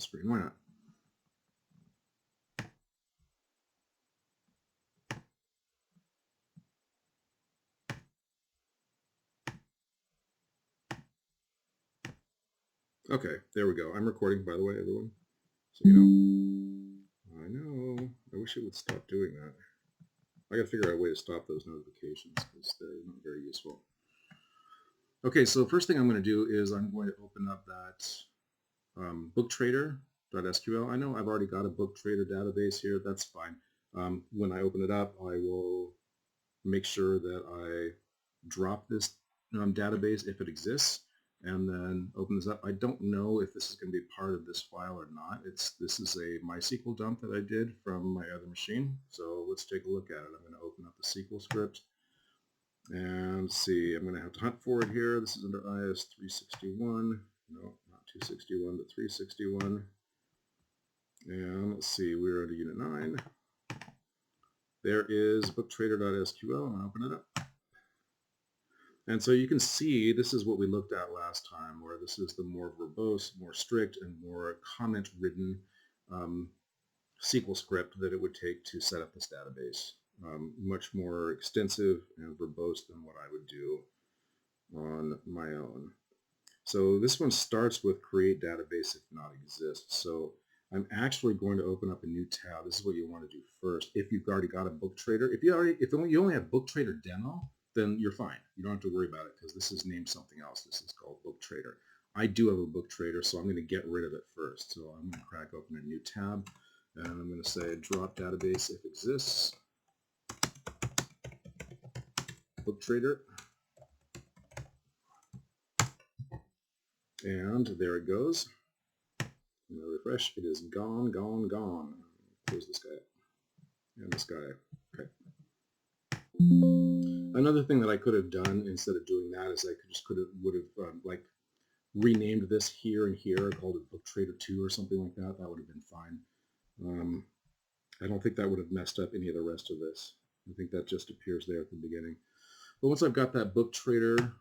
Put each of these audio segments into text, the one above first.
screen. Why not? Okay, there we go. I'm recording, by the way, everyone. So you know. I know. I wish it would stop doing that. I gotta figure out a way to stop those notifications because they're not very useful. Okay, so first thing I'm going to do is I'm going to open up that booktrader.sql. I know I've already got a booktrader database here. That's fine. When I open it up, I will make sure that I drop this database if it exists, and then open this up. I don't know if this is going to be part of this file or not. This is a MySQL dump that I did from my other machine. So let's take a look at it. I'm going to open up the SQL script and see. I'm going to have to hunt for it here. This is under IS361. No, not 261, but 361. And let's see, we're under Unit 9. There is booktrader.sql. I'm going to open it up. And so you can see this is what we looked at last time, where this is the more verbose, more strict, and more comment-ridden SQL script that it would take to set up this database. Much more extensive and verbose than what I would do on my own. So this one starts with create database if not exists. So I'm actually going to open up a new tab. This is what you want to do first. If you've already got a booktrader, if you only have booktrader demo, then you're fine. You don't have to worry about it because this is named something else. This is called booktrader. I do have a booktrader, so I'm going to get rid of it first. So I'm going to crack open a new tab, and I'm going to say drop database if exists. Booktrader. And there it goes. I'm going to refresh. It is gone, gone, gone. Close this guy up. And this guy. Okay. Another thing that I could have done instead of doing that is I would have like renamed this here and here, called it Booktrader 2 or something like that. That would have been fine. I don't think that would have messed up any of the rest of this. I think that just appears there at the beginning. But once I've got that Booktrader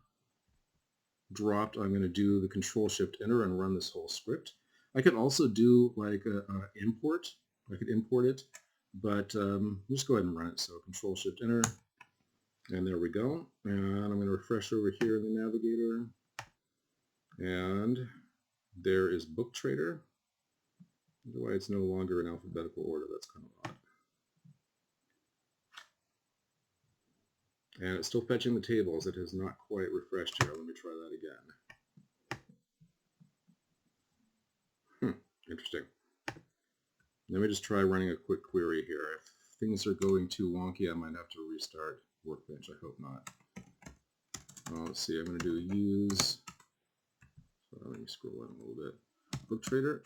dropped, I'm going to do the Control-Shift-Enter and run this whole script. I can also do like a import. I could import it, but let's go ahead and run it. So Control-Shift-Enter, and there we go. And I'm going to refresh over here in the navigator, and there is Booktrader. Why it's no longer in alphabetical order. That's kind of odd. And it's still fetching the tables. It has not quite refreshed here. Let me try that again. Interesting. Let me just try running a quick query here. If things are going too wonky, I might have to restart Workbench. I hope not. Let's see. I'm going to do use. Let me scroll in a little bit. Booktrader.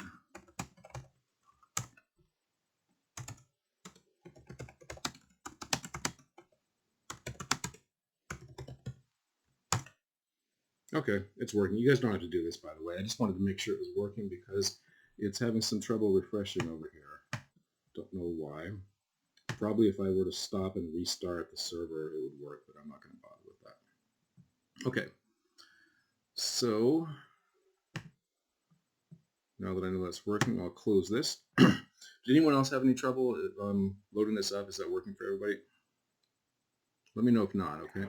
Okay, it's working. You guys don't have to do this, by the way. I just wanted to make sure it was working because it's having some trouble refreshing over here. Don't know why. Probably if I were to stop and restart the server, it would work, but I'm not going to bother with that. Okay, so now that I know that's working, I'll close this. Did anyone else have any trouble loading this up? Is that working for everybody? Let me know if not, okay?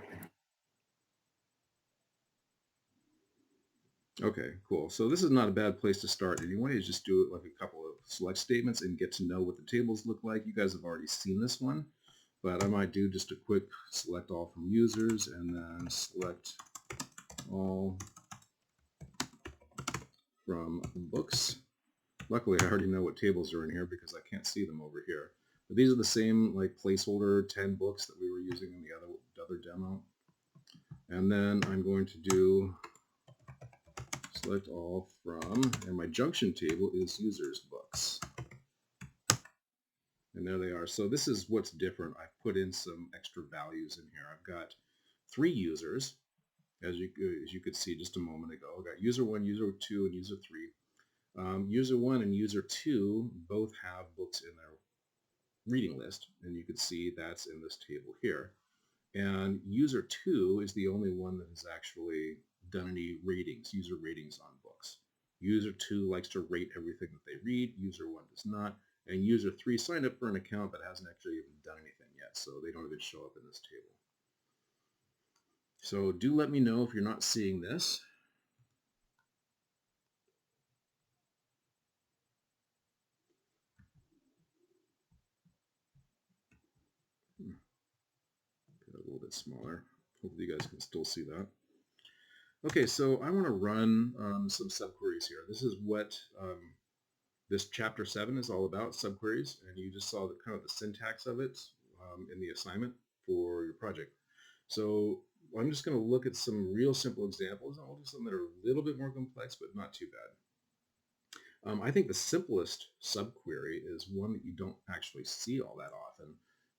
Okay, cool. So this is not a bad place to start anyway, is just do it like a couple of select statements and get to know what the tables look like. You guys have already seen this one, but I might do just a quick select all from users and then select all from books. Luckily, I already know what tables are in here because I can't see them over here. But these are the same like placeholder 10 books that we were using in the other demo. And then I'm going to do select all from, and my junction table is users books. And there they are. So this is what's different. I've put in some extra values in here. I've got 3 users, as you could see just a moment ago. I've got user 1, user 2, and user 3. User 1 and user 2 both have books in their reading list, and you can see that's in this table here. And user 2 is the only one that has actually done any ratings, user ratings on books. User 2 likes to rate everything that they read. User 1 does not. And user 3 signed up for an account but hasn't actually even done anything yet, so they don't even show up in this table. So do let me know if you're not seeing this. Get a little bit smaller. Hopefully you guys can still see that. Okay, so I want to run some subqueries here. This is what this chapter 7 is all about, subqueries, and you just saw the kind of the syntax of it in the assignment for your project. So I'm just going to look at some real simple examples, and I'll do some that are a little bit more complex, but not too bad. I think the simplest subquery is one that you don't actually see all that often,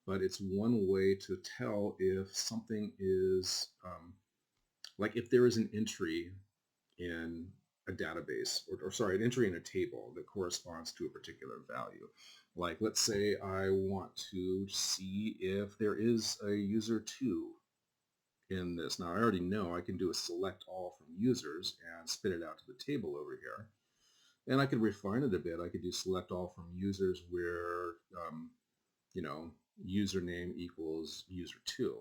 but it's one way to tell if something is, like if there is an entry in a database, or sorry, an entry in a table that corresponds to a particular value. Like let's say I want to see if there is a user 2 in this. Now I already know I can do a select all from users and spit it out to the table over here. And I could refine it a bit. I could do select all from users where, you know, username equals user 2.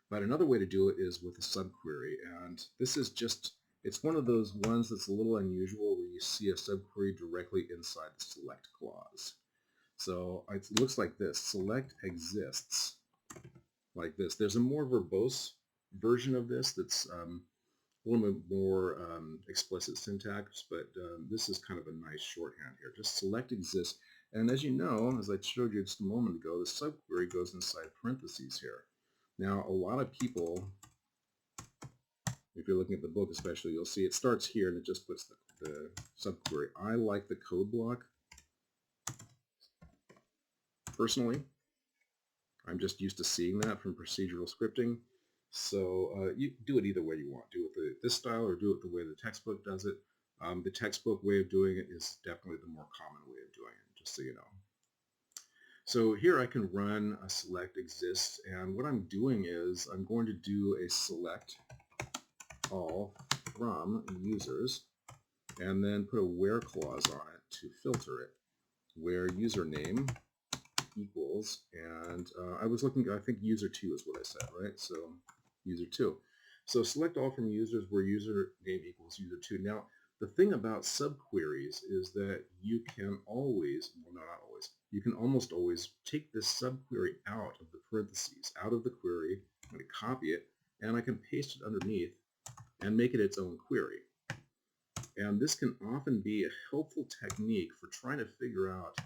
But another way to do it is with a subquery, and this is just, it's one of those ones that's a little unusual where you see a subquery directly inside the select clause. So it looks like this: select exists, like this. There's a more verbose version of this that's a little bit more explicit syntax, but this is kind of a nice shorthand here. Just select exists, and as you know, as I showed you just a moment ago, the subquery goes inside parentheses here. Now, a lot of people, if you're looking at the book especially, you'll see it starts here and it just puts the subquery. I like the code block. Personally, I'm just used to seeing that from procedural scripting. So you do it either way you want. Do it this style or do it the way the textbook does it. The textbook way of doing it is definitely the more common way of doing it, just so you know. So here I can run a select exists, and what I'm doing is I'm going to do a select all from users and then put a where clause on it to filter it, where username equals, and I was looking, I think user 2 is what I said, right? So user 2. So select all from users where username equals user 2. Now, the thing about subqueries is that you can always, well, not always, you can almost always take this subquery out of the parentheses, out of the query. I'm going to copy it, and I can paste it underneath and make it its own query. And this can often be a helpful technique for trying to figure out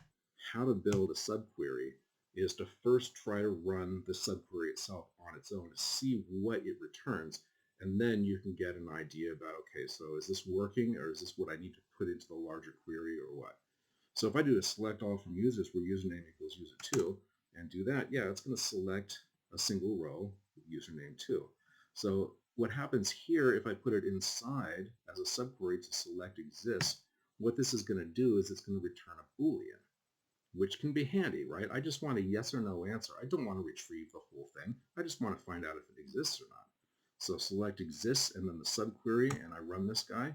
how to build a subquery, is to first try to run the subquery itself on its own to see what it returns, and then you can get an idea about, okay, so is this working, or is this what I need to put into the larger query, or what? So if I do a select all from users where username equals user 2 and do that, yeah, it's going to select a single row with username 2. So what happens here, if I put it inside as a subquery to select exists, what this is going to do is it's going to return a Boolean, which can be handy, right? I just want a yes or no answer. I don't want to retrieve the whole thing. I just want to find out if it exists or not. So select exists and then the subquery, and I run this guy,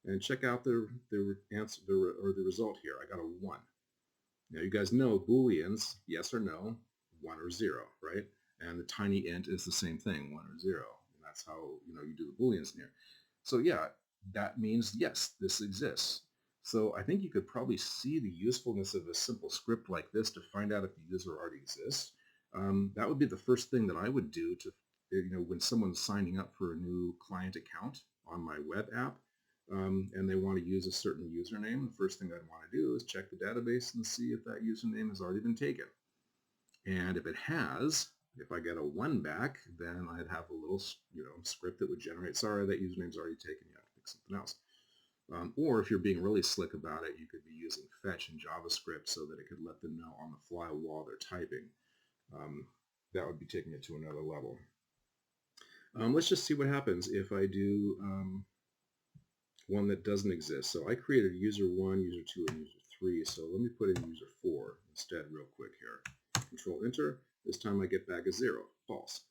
and check out the answer or the result here. I got a 1. Now you guys know Booleans, yes or no, 1 or 0, right? And the tiny int is the same thing, 1 or 0. And that's how you do the Booleans in here. So yeah, that means yes, this exists. So I think you could probably see the usefulness of a simple script like this to find out if the user already exists. That would be the first thing that I would do to, when someone's signing up for a new client account on my web app, and they want to use a certain username, the first thing I'd want to do is check the database and see if that username has already been taken. And if it has, if I get a 1 back, then I'd have a little script that would generate, sorry, that username's already taken, you have to pick something else. Or if you're being really slick about it, you could be using fetch in JavaScript so that it could let them know on the fly while they're typing. That would be taking it to another level. Let's just see what happens if I do one that doesn't exist. So I created user 1, user 2, and user 3. So let me put in user 4 instead real quick here. Control Enter. This time I get back a 0, false.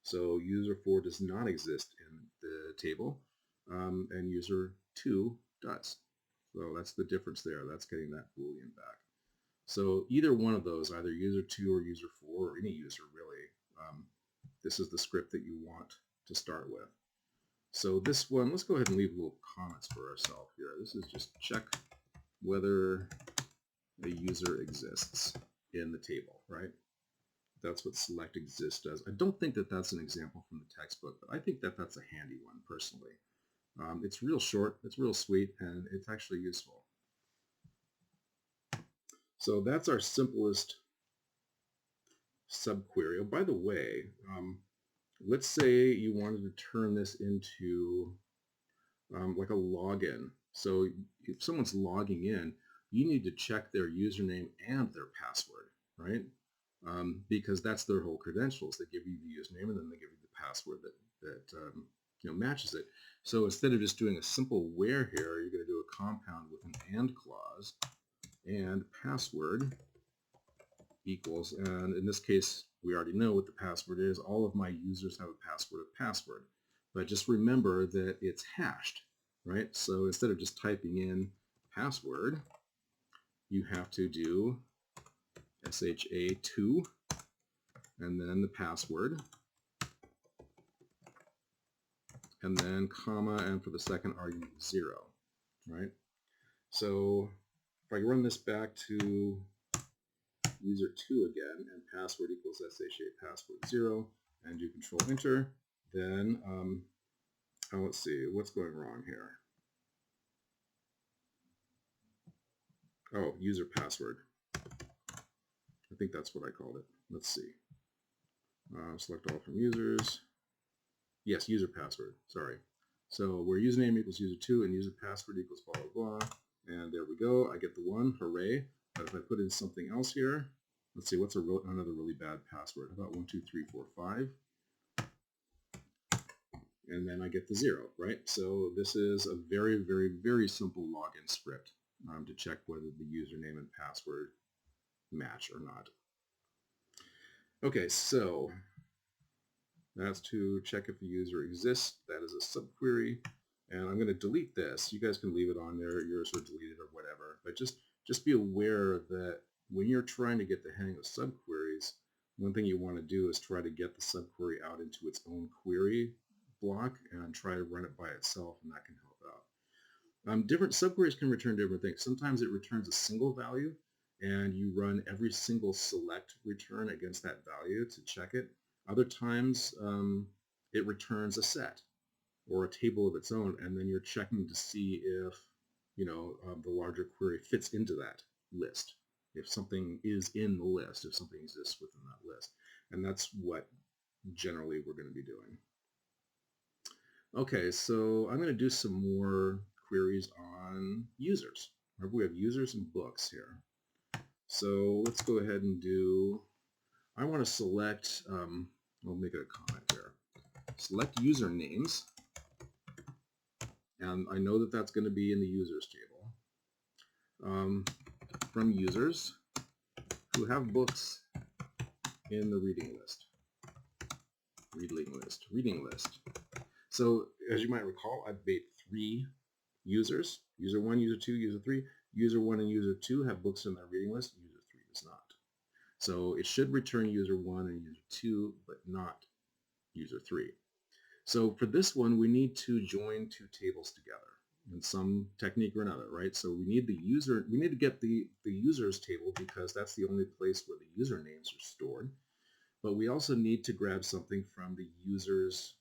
So user 4 does not exist in the table, and user 2 does. So that's the difference there. That's getting that Boolean back. So either one of those, either user2 or user4, or any user really, this is the script that you want to start with. So this one, let's go ahead and leave little comments for ourselves here. This is just check whether a user exists in the table, right? That's what select exist does. I don't think that that's an example from the textbook, but I think that that's a handy one personally. It's real short, it's real sweet, and it's actually useful. So that's our simplest subquery. Oh, by the way, let's say you wanted to turn this into like a login. So if someone's logging in, you need to check their username and their password, right? Because that's their whole credentials. They give you the username and then they give you the password that matches it. So instead of just doing a simple where here, you're going to do a compound with an and clause, and password equals, and in this case, we already know what the password is. All of my users have a password. But just remember that it's hashed, right? So instead of just typing in password, you have to do SHA2 and then the password, and then comma, and for the second argument, 0, right? So if I run this back to user2 again, and password equals SHA password 0, and do control enter, then let's see, what's going wrong here? Oh, user password. I think that's what I called it. Let's see. Select all from users. Yes, user password, sorry. So where username equals user2 and user password equals blah, blah, blah. And there we go. I get the 1, hooray. But if I put in something else here, let's see, what's another really bad password? How about 1, 2, 3, 4, 5? And then I get the 0, right? So this is a very, very, very simple login script to check whether the username and password match or not. Okay, so that's to check if the user exists. That is a subquery. And I'm going to delete this. You guys can leave it on there, yours or delete it or whatever. But just be aware that when you're trying to get the hang of subqueries, one thing you want to do is try to get the subquery out into its own query block and try to run it by itself, and that can help out. Different subqueries can return different things. Sometimes it returns a single value, and you run every single select return against that value to check it. Other times, it returns a set or a table of its own, and then you're checking to see if the larger query fits into that list, if something is in the list, if something exists within that list. And that's what generally we're going to be doing. Okay, so I'm going to do some more queries on users. Remember, we have users and books here. So let's go ahead and do, I want to select, we'll make it a comment here, select usernames. And I know that that's going to be in the users table from users who have books in the reading list. Reading list. So as you might recall, I've made 3 users. User 1, user 2, user 3. User 1 and user 2 have books in their reading list. User 3 does not. So it should return user 1 and user 2, but not user 3. So for this one, we need to join 2 tables together in some technique or another, right? So we need to get the users table because that's the only place where the usernames are stored. But we also need to grab something from the users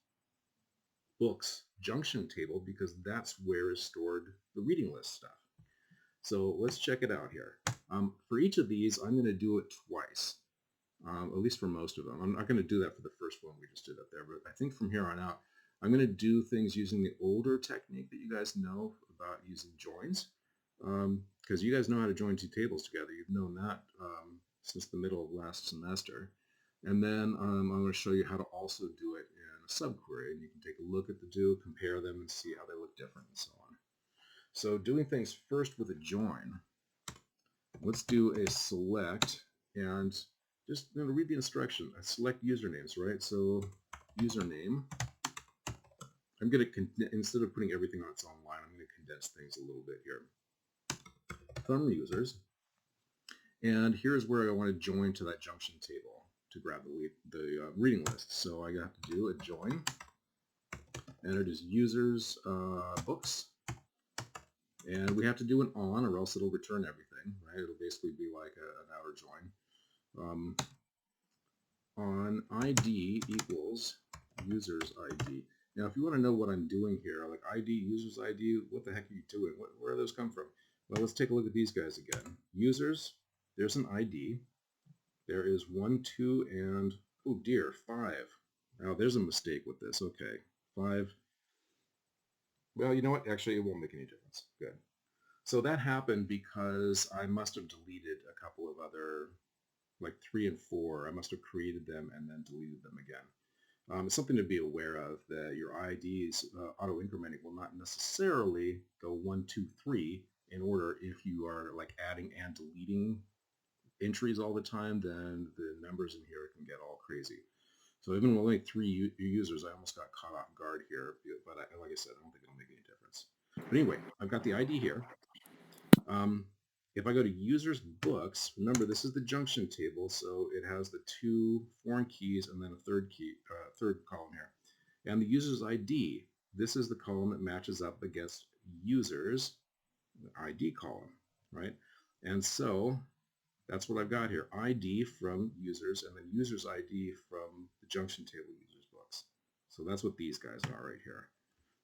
books junction table because that's where is stored the reading list stuff. So let's check it out here. For each of these, I'm going to do it twice, at least for most of them. I'm not going to do that for the first one we just did up there, but I think from here on out, I'm going to do things using the older technique that you guys know about using joins, because you guys know how to join 2 tables together. You've known that since the middle of last semester. And then I'm going to show you how to also do it in a subquery, and you can take a look at the 2, compare them, and see how they look different and so on. So doing things first with a join, let's do a select, and just read the instruction. I select usernames, right? So username. I'm going to, instead of putting everything on its own line, I'm going to condense things a little bit here. from users. And here's where I want to join to that junction table to grab the reading list. So I have to do a join, and it is users books. And we have to do an on, or else it'll return everything, right? It'll basically be like an outer join. On ID equals users ID. Now, if you want to know what I'm doing here, like ID, users ID, what the heck are you doing? Where do those come from? Well, let's take a look at these guys again. Users, there's an ID. There is 1, 2, and, oh dear, 5. Now, there's a mistake with this. Okay, 5. Well, you know what? Actually, it won't make any difference. Good. So that happened because I must have deleted a couple of other, like 3 and 4. I must have created them and then deleted them again. It's something to be aware of, that your IDs auto-incrementing will not necessarily go 1, 2, 3 in order. If you are like adding and deleting entries all the time, then the numbers in here can get all crazy. So even with only 3 users, I almost got caught off guard here. But like I said, I don't think it'll make any difference. But anyway, I've got the ID here. If I go to users books, remember this is the junction table, so it has the 2 foreign keys and then a third column here. And the user's ID, this is the column that matches up against users, the ID column, right? And so that's what I've got here, ID from users and then users ID from the junction table users books. So that's what these guys are right here.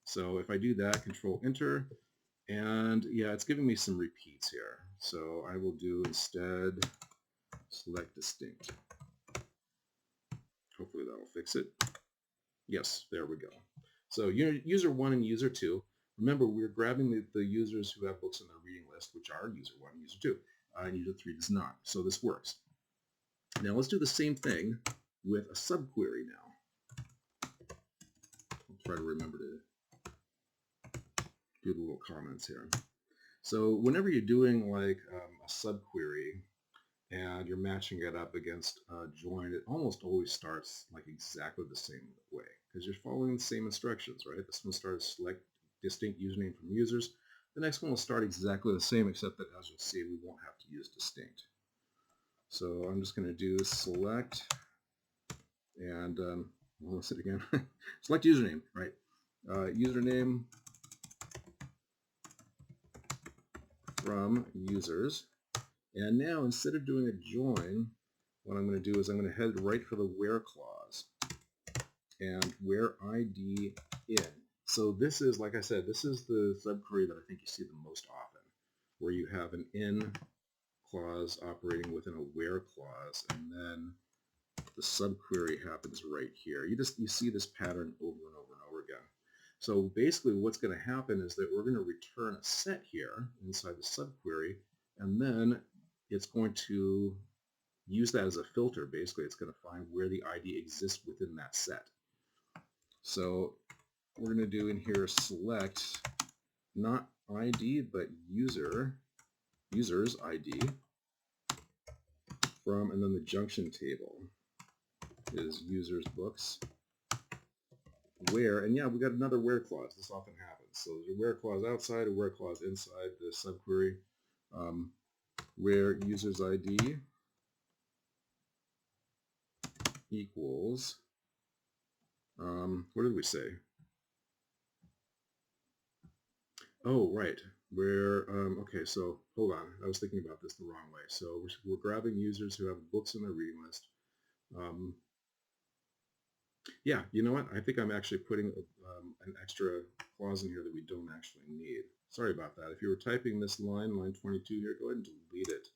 So if I do that, Control Enter, and yeah, it's giving me some repeats here. So I will do instead select distinct. Hopefully that'll fix it. Yes, there we go. So user 1 and user 2. Remember, we're grabbing the users who have books in their reading list, which are user 1 and user 2. And user 3 does not. So this works. Now let's do the same thing with a subquery now. I'll try to remember to do the little comments here. So whenever you're doing like a subquery and you're matching it up against a join, it almost always starts like exactly the same way because you're following the same instructions, right? This one starts select distinct username from users. The next one will start exactly the same, except that as you'll see, we won't have to use distinct. So I'm just going to do select and what was it again? Select username, right? Username from users. And now instead of doing a join, what I'm going to do is I'm going to head right for the where clause and where ID in. So this is, like I said, this is the subquery that I think you see the most often, where you have an in clause operating within a where clause, and then the subquery happens right here. You see this pattern over and over and over again. So basically what's going to happen is that we're going to return a set here inside the subquery, and then it's going to use that as a filter. Basically, it's going to find where the ID exists within that set. So we're going to do in here select not ID, but users ID from, and then the junction table is users books where, and yeah, we got another where clause. This often happens. So there's a where clause outside, a where clause inside the subquery, where users ID equals, what did we say? Oh, right. Where, okay, so hold on. I was thinking about this the wrong way. So we're grabbing users who have books in their reading list. Yeah, you know what? I think I'm actually putting an extra clause in here that we don't actually need. Sorry about that. If you were typing this line 22 here, go ahead and delete it.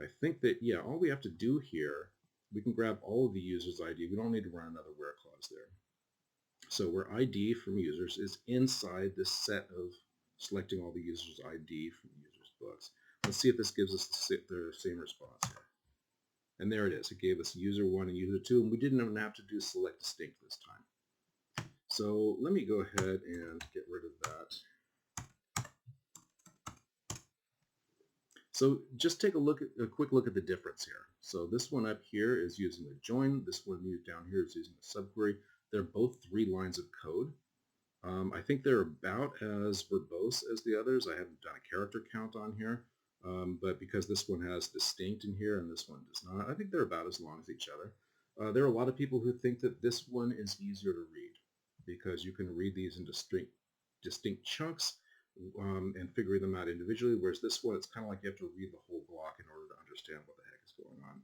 I think that, yeah, all we have to do here, we can grab all of the users' ID. We don't need to run another where clause there. So where ID from users is inside this set of selecting all the users' ID from users' books. Let's see if this gives us the same response here. And there it is. It gave us user 1 and user 2, and we didn't even have to do select distinct this time. So let me go ahead and get rid of that. So just take a quick look at the difference here. So this one up here is using a join. This one down here is using a subquery. They're both 3 lines of code. I think they're about as verbose as the others. I haven't done a character count on here. but because this one has distinct in here and this one does not, I think they're about as long as each other. There are a lot of people who think that this one is easier to read because you can read these in distinct chunks and figure them out individually, whereas this one, it's kind of like you have to read the whole block in order to understand what the heck is going on.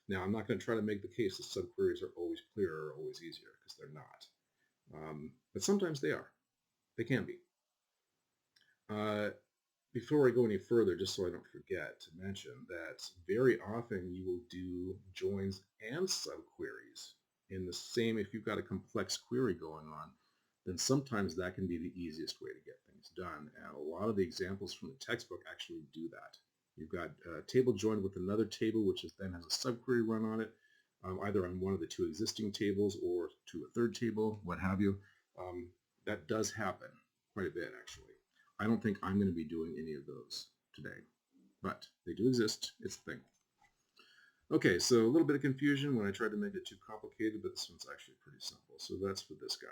Now, I'm not going to try to make the case that subqueries are always clearer or always easier, because they're not. But sometimes they are. They can be. Before I go any further, just so I don't forget to mention that very often you will do joins and subqueries in the same. If you've got a complex query going on, then sometimes that can be the easiest way to get things done. And a lot of the examples from the textbook actually do that. You've got a table joined with another table, which then has a subquery run on it, either on one of the two existing tables or to a third table, what have you. That does happen quite a bit, actually. I don't think I'm going to be doing any of those today, but they do exist. It's a thing. Okay, so a little bit of confusion when I tried to make it too complicated, but this one's actually pretty simple. So that's for this guy.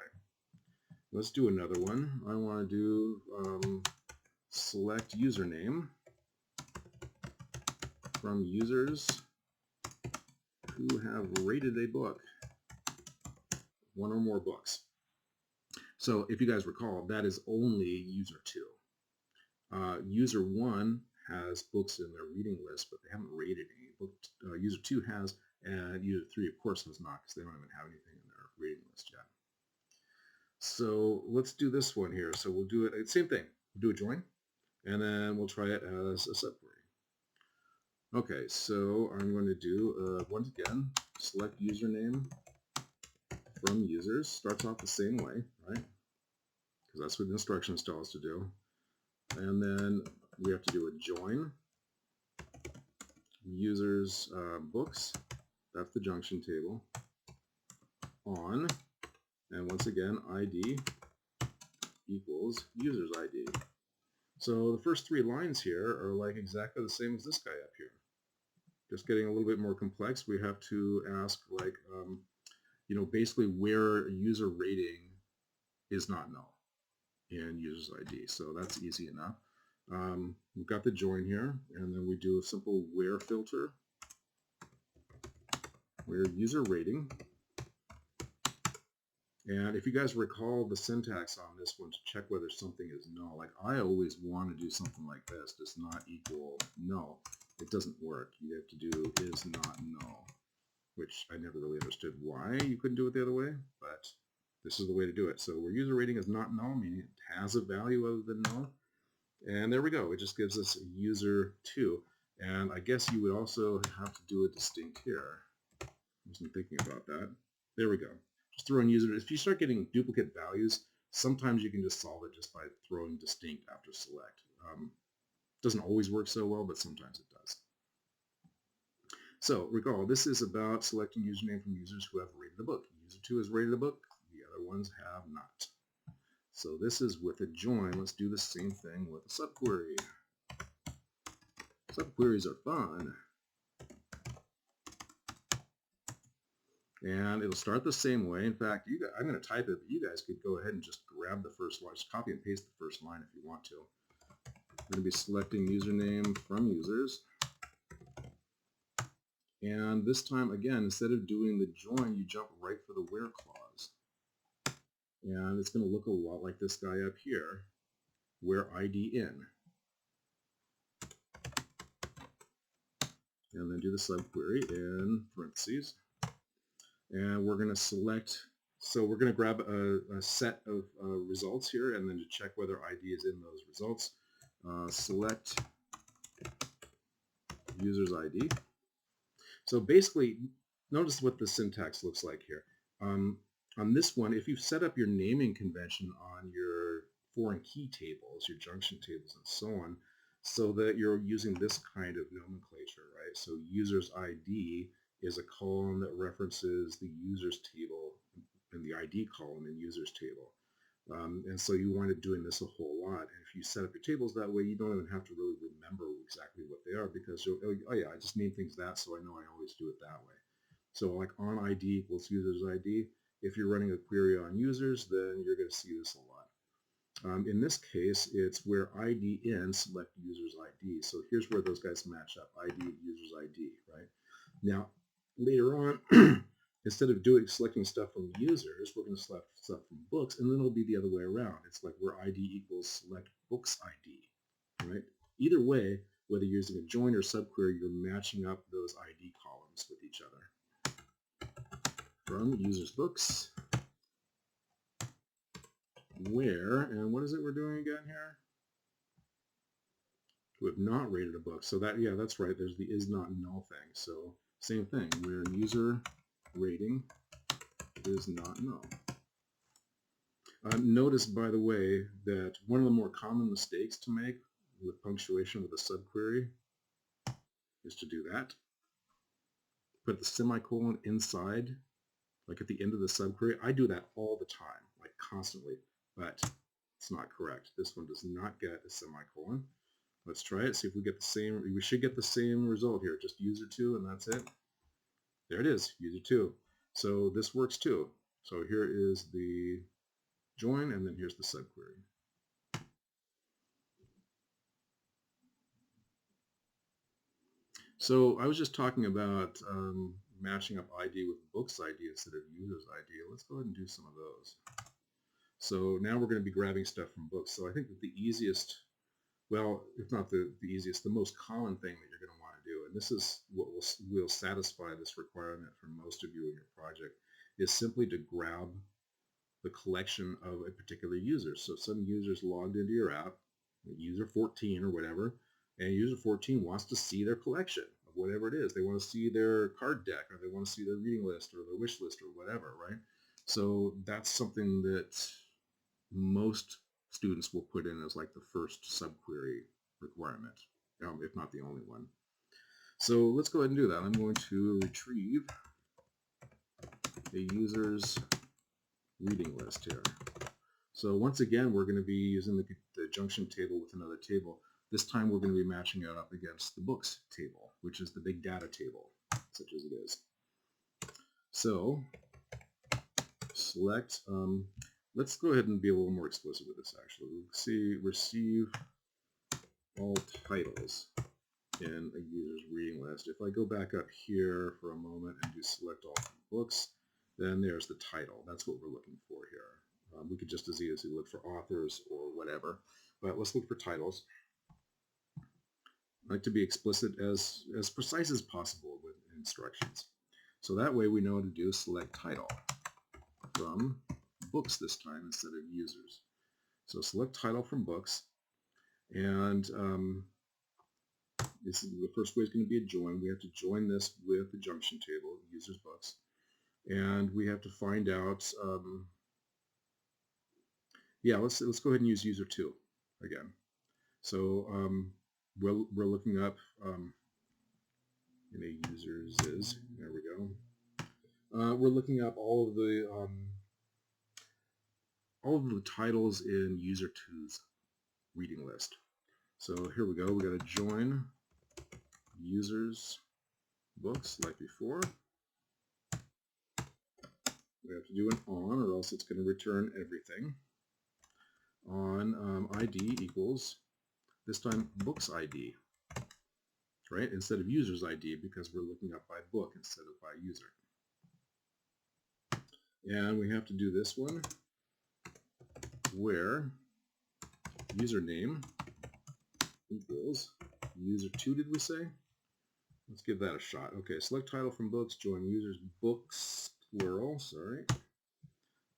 Let's do another one. I want to do select username from users who have rated a book, one or more books. So if you guys recall, that is only user 2. User 1 has books in their reading list, but they haven't rated any. User 2 has, and user 3, of course, has not, because they don't even have anything in their reading list yet. So let's do this one here. So we'll do it, same thing. We'll do a join, and then we'll try it as a subquery. Okay, so I'm going to do, once again, select username from users. Starts off the same way, right? Because that's what the instructions tell us to do. And then we have to do a join users books, that's the junction table, on, and once again ID equals users ID. So the first 3 lines here are like exactly the same as this guy up here. Just getting a little bit more complex, we have to ask like, you know, basically where user rating is not null in users ID. So that's easy enough. We've got the join here, and then we do a simple where filter, where user rating. And if you guys recall the syntax on this one to check whether something is null, like I always want to do something like this, does not equal null. It doesn't work. You have to do is not null, which I never really understood why you couldn't do it the other way, but this is the way to do it. So where user rating is not null, meaning it has a value other than null. And there we go. It just gives us user 2. And I guess you would also have to do a distinct here. I wasn't thinking about that. There we go. Just throw in user. If you start getting duplicate values, sometimes you can just solve it just by throwing distinct after select. Doesn't always work so well, but sometimes it does. So recall, this is about selecting username from users who have rated a book. User 2 has rated a book. The other ones have not. So this is with a join. Let's do the same thing with a subquery. Subqueries are fun. And it'll start the same way. In fact, I'm going to type it, but you guys could go ahead and just grab the first line, just copy and paste the first line if you want to. We're going to be selecting username from users. And this time, again, instead of doing the join, you jump right for the where clause. And it's going to look a lot like this guy up here, where ID in. And then do the subquery in parentheses. And we're going to select, so we're going to grab a set of results here, and then to check whether ID is in those results, select user's ID. So basically, notice what the syntax looks like here. On this one, if you've set up your naming convention on your foreign key tables, your junction tables, and so on, so that you're using this kind of nomenclature, right? So user's ID is a column that references the users table and the ID column in users table. And so you wind up doing this a whole lot. And if you set up your tables that way, you don't even have to really remember exactly what they are, because you'll, oh yeah, I just name things that, so I know I always do it that way. So like on ID equals users ID. If you're running a query on users, then you're going to see this a lot. In this case, it's where ID ends, select user's ID. So here's where those guys match up, ID and user's ID, right? Now, later on, instead of selecting stuff from users, we're going to select stuff from books, and then it'll be the other way around. It's like where ID equals select books ID, right? Either way, whether you're using a join or subquery, you're matching up those ID columns with each other. From users books, where, and what is it we're doing again here? We have not rated a book. So that, yeah, that's right. There's the is not null thing. So same thing, where user rating is not null. Notice, by the way, that one of the more common mistakes to make with punctuation with a subquery is to do that. Put the semicolon inside, like at the end of the subquery. I do that all the time, like constantly, but it's not correct. This one does not get a semicolon. Let's try it, see if we get the same. We should get the same result here, just user2, and that's it. There it is, user2. So this works too. So here is the join, and then here's the subquery. So I was just talking about matching up ID with books ID instead of users ID. Let's go ahead and do some of those. So now we're going to be grabbing stuff from books. So I think that the easiest, well, if not the easiest, the most common thing that you're going to want to do, and this is what will satisfy this requirement for most of you in your project, is simply to grab the collection of a particular user. So some users logged into your app, user 14 or whatever, and user 14 wants to see their collection of whatever it is. They want to see their card deck, or they want to see their reading list, or their wish list, or whatever, right? So that's something that most students will put in as like the first subquery requirement, if not the only one. So let's go ahead and do that. I'm going to retrieve a user's reading list here. So once again, we're going to be using the junction table with another table. This time we're going to be matching it up against the books table, which is the big data table, such as it is. So select, let's go ahead and be a little more explicit with this actually. We'll see receive all titles in a user's reading list. If I go back up here for a moment and do select all from books, then there's the title. That's what we're looking for here. We could just as easily look for authors or whatever, but let's look for titles. I like to be explicit, as precise as possible with instructions. So that way we know what to do. Select title from books this time instead of users. So select title from books, and this is the first way is going to be a join. We have to join this with the junction table, users books, and we have to find out. Yeah, let's go ahead and use user2 again. So we're looking up in a users is, there we go. We're looking up all of the titles in user2's reading list. So here we go. We got to join users books like before. We have to do an on, or else it's going to return everything. On ID equals, this time, books ID, right? Instead of user's ID, because we're looking up by book instead of by user. And we have to do this one, where username equals user2, did we say? Let's give that a shot. Okay, select title from books, join users books, plural, sorry.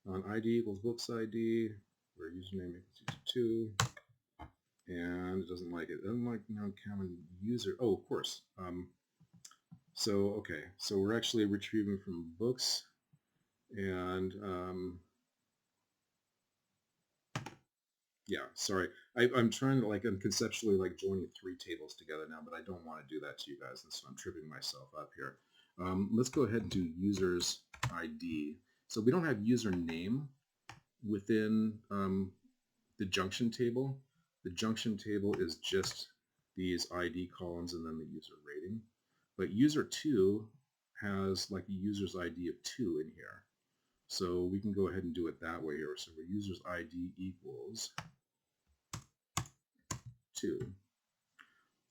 On ID equals books ID, where username equals user2, and it doesn't like it. It doesn't like non-common user. Oh, of course. So, okay, so we're actually retrieving from books, and yeah, sorry. I'm trying to, I'm conceptually joining three tables together now, but I don't want to do that to you guys, and so I'm tripping myself up here. Let's go ahead and do users ID. So we don't have username within the junction table. The junction table is just these ID columns and then the user rating. But user2 has like a user's ID of 2 in here. So we can go ahead and do it that way here. So our user's ID equals 2.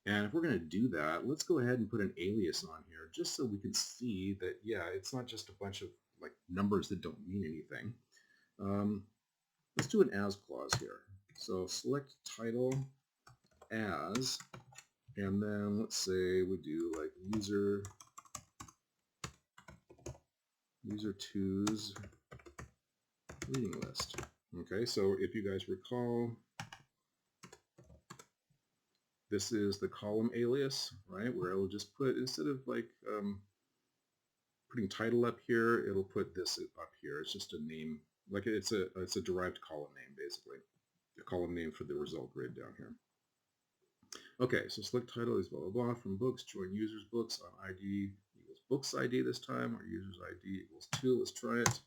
And if we're going to do that, let's go ahead and put an alias on here just so we can see that, yeah, it's not just a bunch of like numbers that don't mean anything. Let's do an as clause here. So select title as, and then let's say we do like user 2's reading list. Okay, so if you guys recall, this is the column alias, right? Where it'll just put, instead of like putting title up here, it'll put this up here. It's just a name, like it's a derived column name, basically. A column name for the result grid down here. Okay, so select title is blah, blah, blah from books, join users books on ID equals books ID this time, or users ID equals 2. Let's try it.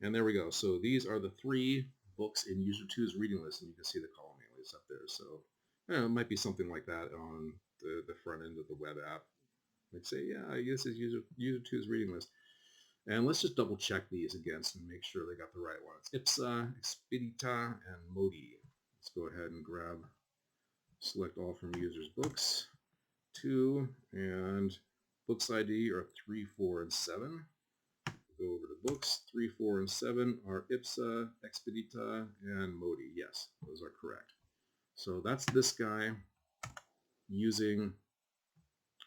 And there we go. So these are the 3 books in user 2's reading list, and you can see the column alias up there. So it might be something like that on the front end of the web app. Like say, yeah, this is user 2's reading list. And let's just double check these against and make sure they got the right ones. IPSA, Expedita, and Modi. Let's go ahead and grab, select all from users books 2, and books ID are 3, 4, and 7. Go over to books. 3, 4, and 7 are IPSA, Expedita, and Modi. Yes, those are correct. So that's this guy using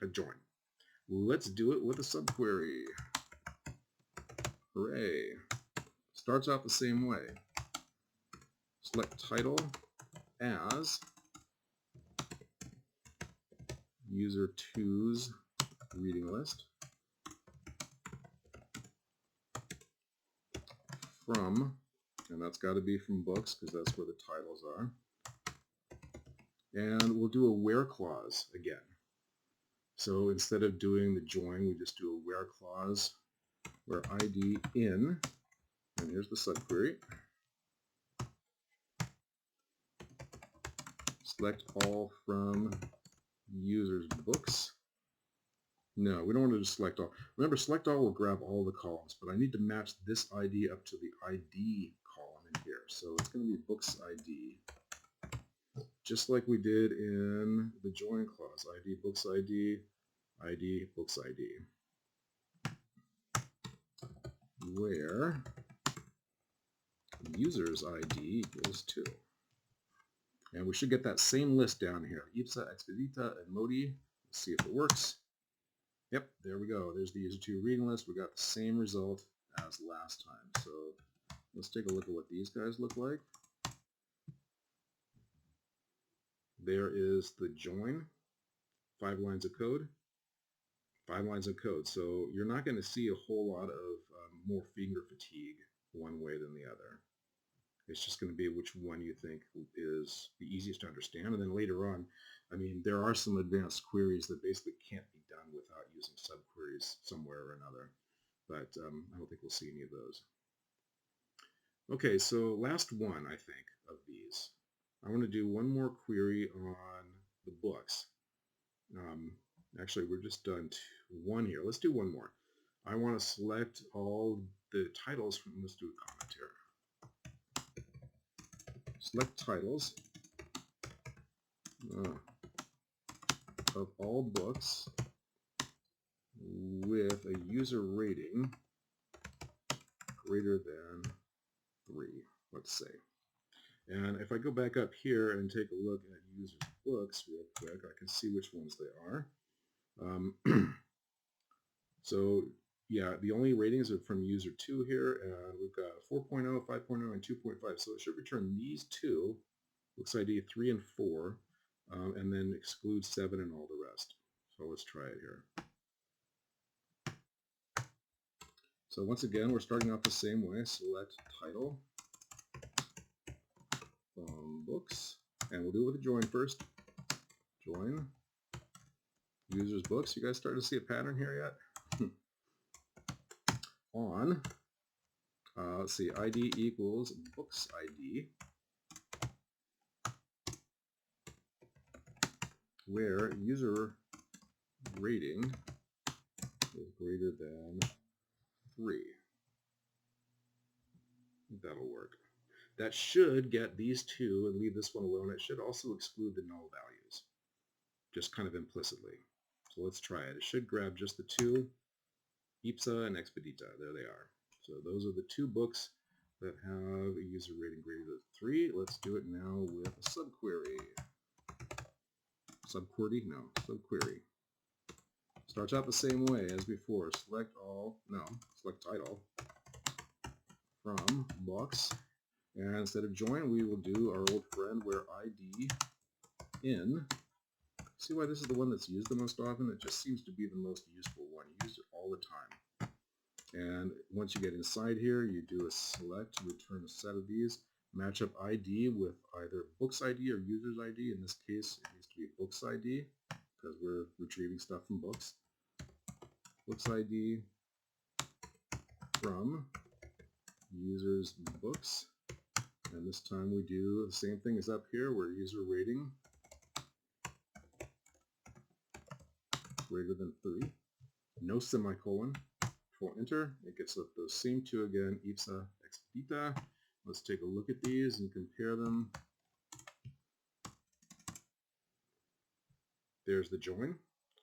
a join. Let's do it with a subquery. Hooray. Starts out the same way. Select title as user 2's reading list from, and that's got to be from books because that's where the titles are. And we'll do a where clause again. So instead of doing the join, we just do a where clause where ID in, and here's the subquery. Select all from users books. No, we don't want to just select all. Remember, select all will grab all the columns, but I need to match this ID up to the ID column in here. So it's going to be books ID, just like we did in the join clause. ID books ID, ID books ID. Where users ID equals 2. And we should get that same list down here. IPSA, Expedita, and Modi. Let's see if it works. Yep, there we go. There's the user 2 reading list. We got the same result as last time. So let's take a look at what these guys look like. There is the join, 5 lines of code. 5 lines of code. So you're not going to see a whole lot of more finger fatigue one way than the other. It's just going to be which one you think is the easiest to understand. And then later on, I mean, there are some advanced queries that basically can't be done without using subqueries somewhere or another. But I don't think we'll see any of those. Okay, so last one, I think, of these. I want to do one more query on the books. Actually, we're just done 1 here. Let's do one more. I want to select all the titles from, let's do a comment here. Select titles of all books with a user rating greater than 3, let's say. And if I go back up here and take a look at users books real quick, I can see which ones they are. So yeah, the only ratings are from user 2 here, and we've got 4.0, 5.0, and 2.5. So it should return these 2, books ID 3 and 4, and then exclude 7 and all the rest. So let's try it here. So once again, we're starting off the same way. Select title from books, and we'll do it with a join first. Join users books. You guys starting to see a pattern here yet? On, let's see, ID equals books ID, where user rating is greater than 3. That'll work. That should get these two and leave this one alone. It should also exclude the null values, just kind of implicitly. So let's try it. It should grab just the two, IPSA and Expedita. There they are. So those are the two books that have a user rating greater than 3. Let's do it now with a subquery. Subquery? No, subquery. Starts out the same way as before. Select title from books. And instead of join, we will do our old friend where ID in. See why this is the one that's used the most often? It just seems to be the most useful one. You use it all the time. And once you get inside here, you do a select to return a set of these. Match up ID with either books ID or users ID. In this case, it needs to be books ID because we're retrieving stuff from books. Books ID from users books. And this time we do the same thing as up here where user rating greater than 3. No semicolon. Full enter. It gets up those same two again, IPSA, Expedita. Let's take a look at these and compare them. There's the join.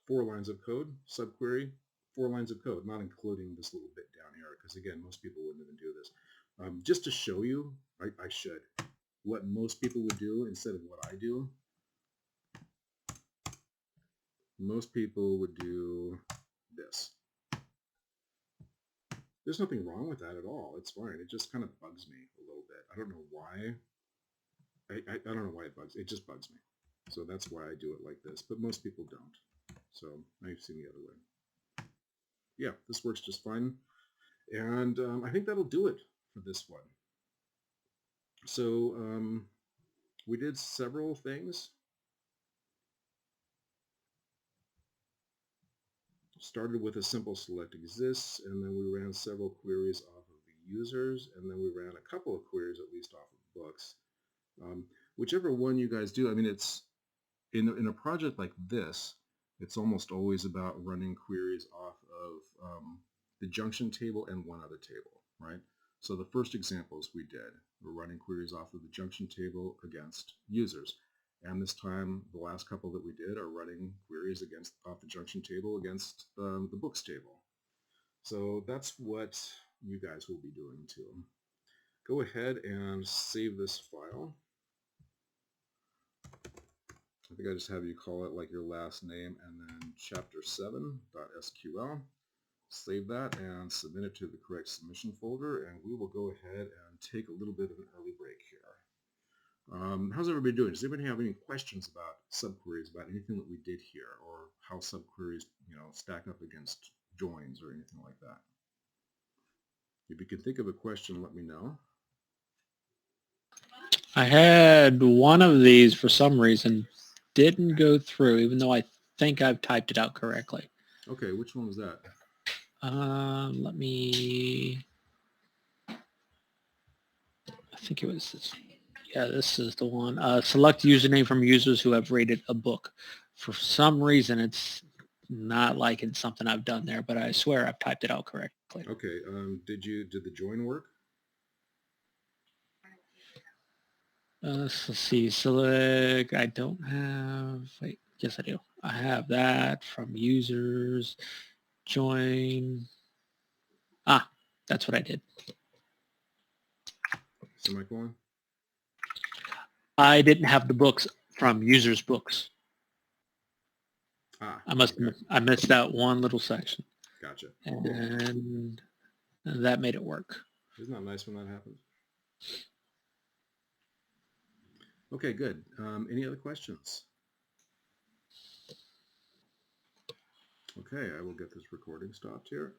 4 lines of code. Subquery. 4 lines of code, not including this little bit down here, because again, most people wouldn't even do this. Just to show you, I should, what most people would do instead of what I do. Most people would do this. There's nothing wrong with that at all. It's fine. It just kind of bugs me a little bit. I don't know why. I don't know why it bugs. It just bugs me. So that's why I do it like this. But most people don't. So I've seen the other way. Yeah, this works just fine. And I think that'll do it for this one. So we did several things. Started with a simple select exists, and then we ran several queries off of the users, and then we ran a couple of queries at least off of books. Whichever one you guys do, I mean, it's in a project like this, it's almost always about running queries off of the junction table and one other table, right? So the first examples we did, we're running queries off of the junction table against users. And this time, the last couple that we did are running queries off the junction table against the books table. So that's what you guys will be doing too. Go ahead and save this file. I think I just have you call it like your last name and then chapter7.sql. Save that and submit it to the correct submission folder, and we will go ahead and take a little bit of an early break here. How's everybody doing? Does anybody have any questions about subqueries, about anything that we did here, or how subqueries, stack up against joins or anything like that? If you can think of a question, let me know. I had one of these for some reason didn't go through, even though I think I've typed it out correctly. Okay, which one was that? Let me. I think it was this. Yeah, this is the one. Select username from users who have rated a book. For some reason, it's not like it's something I've done there, but I swear I've typed it out correctly. Okay. Did the join work? Let's see. Select. I don't have. Wait. Yes, I do. I have that from users. Join. Ah, that's what I did. Semicolon? I didn't have the books from users' books. I missed out one little section. Gotcha. And that made it work. Isn't that nice when that happens? Okay, good. Any other questions? Okay, I will get this recording stopped here.